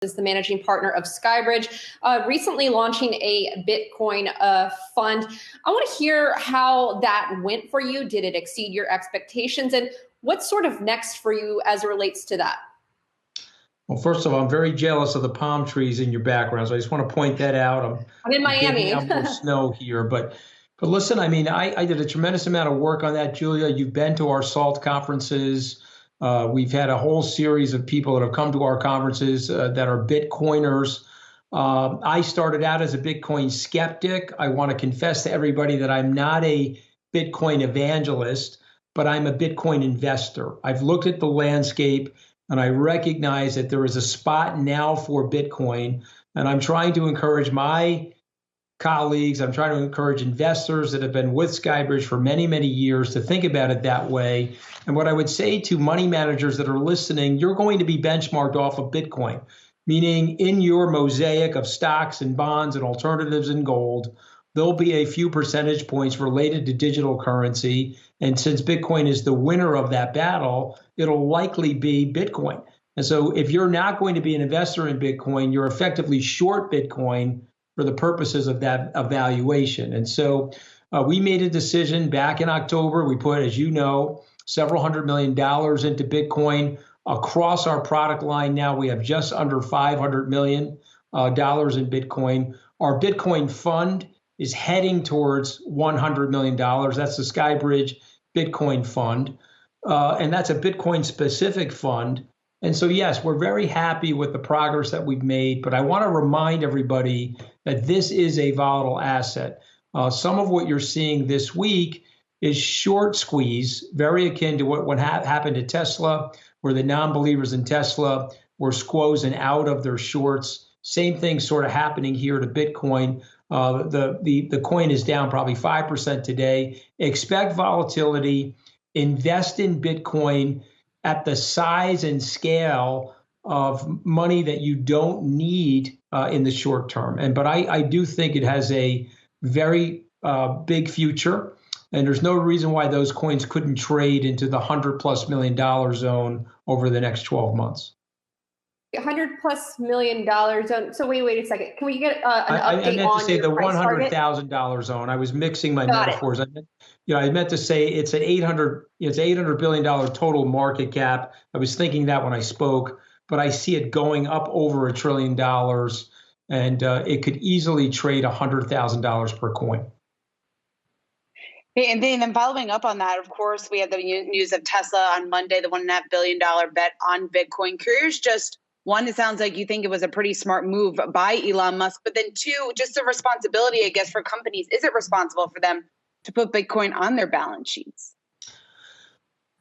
is the managing partner of SkyBridge, recently launching a Bitcoin fund. I want to hear how that went for you. Did it exceed your expectations? And what's sort of next for you as it relates to that? Well, first of all, I'm very jealous of the palm trees in your background. So I just want to point that out. I'm in Miami. Getting out more snow here, but listen, I mean, I did a tremendous amount of work on that, Julia. You've been to our SALT conferences. We've had a whole series of people that have come to our conferences that are Bitcoiners. I started out as a Bitcoin skeptic. I want to confess to everybody that I'm not a Bitcoin evangelist, but I'm a Bitcoin investor. I've looked at the landscape and I recognize that there is a spot now for Bitcoin. And I'm trying to encourage my colleagues, I'm trying to encourage investors that have been with SkyBridge for many, many years to think about it that way. And what I would say to money managers that are listening, you're going to be benchmarked off of Bitcoin, meaning in your mosaic of stocks and bonds and alternatives and gold, there'll be a few percentage points related to digital currency. And since Bitcoin is the winner of that battle, it'll likely be Bitcoin. And so if you're not going to be an investor in Bitcoin, you're effectively short Bitcoin for the purposes of that evaluation. And so we made a decision back in October. We put, as you know, several $100 million into Bitcoin across our product line. Now we have just under $500 million in Bitcoin. Our Bitcoin fund is heading towards $100 million. That's the SkyBridge Bitcoin Fund. And that's a Bitcoin specific fund. And so, yes, we're very happy with the progress that we've made, but I want to remind everybody that this is a volatile asset. Some of what you're seeing this week is short squeeze, very akin to what happened to Tesla, where the non-believers in Tesla were squeezing out of their shorts. Same thing sort of happening here to Bitcoin. The coin is down probably 5% today. Expect volatility. Invest in Bitcoin at the size and scale of money that you don't need in the short term. But I do think it has a very big future. And there's no reason why those coins couldn't trade into the $100+ million zone over the next 12 months. $100+ million zone. So wait a second. Can we get an update on I meant to say the $100,000 zone. I was mixing my metaphors. I meant to say it's an $800 billion total market cap. I was thinking that when I spoke, but I see it going up over $1 trillion, and it could easily trade $100,000 per coin. Hey, and then following up on that, of course, we had the news of Tesla on Monday, the $1.5 billion bet on Bitcoin. Curious, just one, it sounds like you think it was a pretty smart move by Elon Musk, but then two, just a responsibility, I guess, for companies. Is it responsible for them to put Bitcoin on their balance sheets?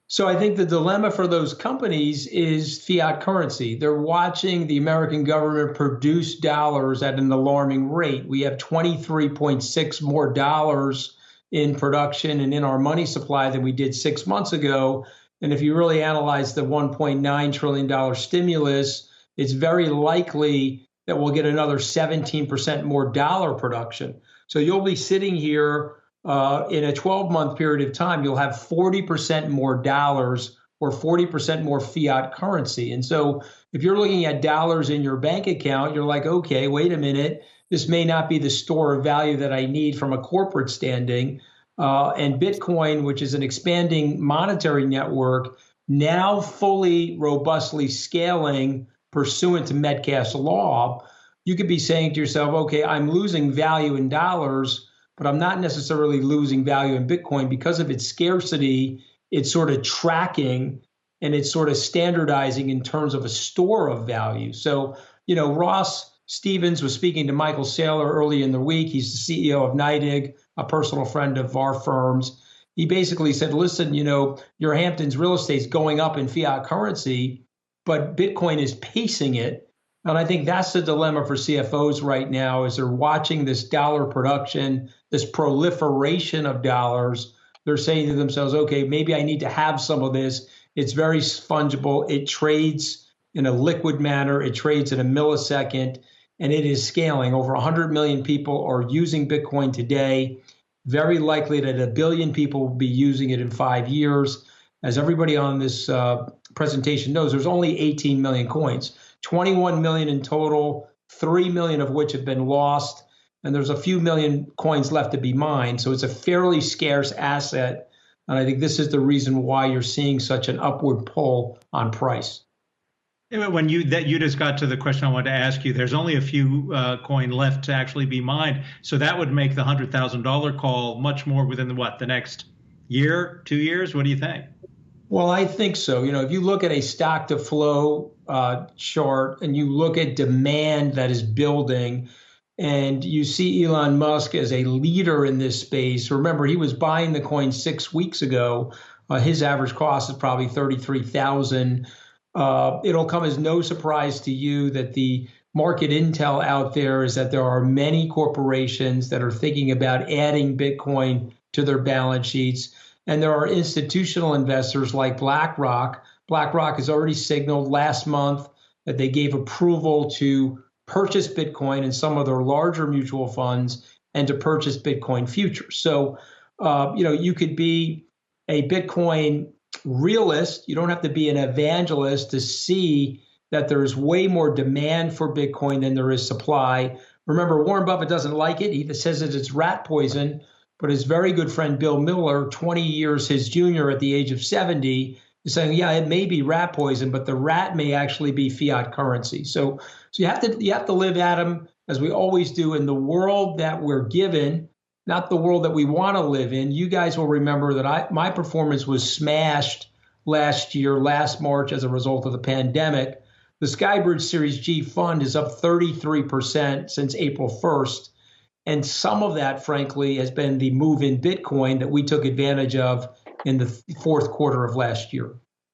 So I think the dilemma for those companies is fiat currency. They're watching the American government produce dollars at an alarming rate. We have 23.6 more dollars in production and in our money supply than we did 6 months ago. And if you really analyze the $1.9 trillion stimulus, it's very likely that we'll get another 17% more dollar production. So you'll be sitting here in a 12-month period of time, you'll have 40% more dollars or 40% more fiat currency. And so if you're looking at dollars in your bank account, you're like, okay, wait a minute, this may not be the store of value that I need from a corporate standing. And Bitcoin, which is an expanding monetary network, now fully robustly scaling pursuant to Metcalfe's law, you could be saying to yourself, okay, I'm losing value in dollars, but I'm not necessarily losing value in Bitcoin because of its scarcity. It's sort of tracking and it's sort of standardizing in terms of a store of value. So, Ross Stevens was speaking to Michael Saylor early in the week. He's the CEO of NYDIG, a personal friend of our firm's. He basically said, listen, your Hamptons real estate's going up in fiat currency, but Bitcoin is pacing it. And I think that's the dilemma for CFOs right now, is they're watching this dollar production, this proliferation of dollars. They're saying to themselves, okay, maybe I need to have some of this. It's very fungible. It trades in a liquid manner. It trades in a millisecond, and it is scaling. Over 100 million people are using Bitcoin today. Very likely that 1 billion people will be using it in 5 years. As everybody on this presentation knows, there's only 18 million coins. 21 million in total, 3 million of which have been lost. And there's a few million coins left to be mined. So it's a fairly scarce asset. And I think this is the reason why you're seeing such an upward pull on price. When you just got to the question I wanted to ask you, there's only a few coin left to actually be mined. So that would make the $100,000 call much more within the next year, 2 years? What do you think? Well, I think so. If you look at a stock to flow chart and you look at demand that is building, and you see Elon Musk as a leader in this space. Remember, he was buying the coin 6 weeks ago. His average cost is probably $33,000. It'll come as no surprise to you that the market intel out there is that there are many corporations that are thinking about adding Bitcoin to their balance sheets. And there are institutional investors like BlackRock. BlackRock has already signaled last month that they gave approval to purchase Bitcoin in some of their larger mutual funds and to purchase Bitcoin futures. So, you could be a Bitcoin realist. You don't have to be an evangelist to see that there's way more demand for Bitcoin than there is supply. Remember, Warren Buffett doesn't like it. He says that it's rat poison, but his very good friend Bill Miller, 20 years his junior at the age of 70, is saying, yeah, it may be rat poison, but the rat may actually be fiat currency. So you have to live, Adam, as we always do, in the world that we're given, not the world that we want to live in. You guys will remember that my performance was smashed last March, as a result of the pandemic. The SkyBridge Series G fund is up 33% since April 1st. And some of that, frankly, has been the move in Bitcoin that we took advantage of in the fourth quarter of last year.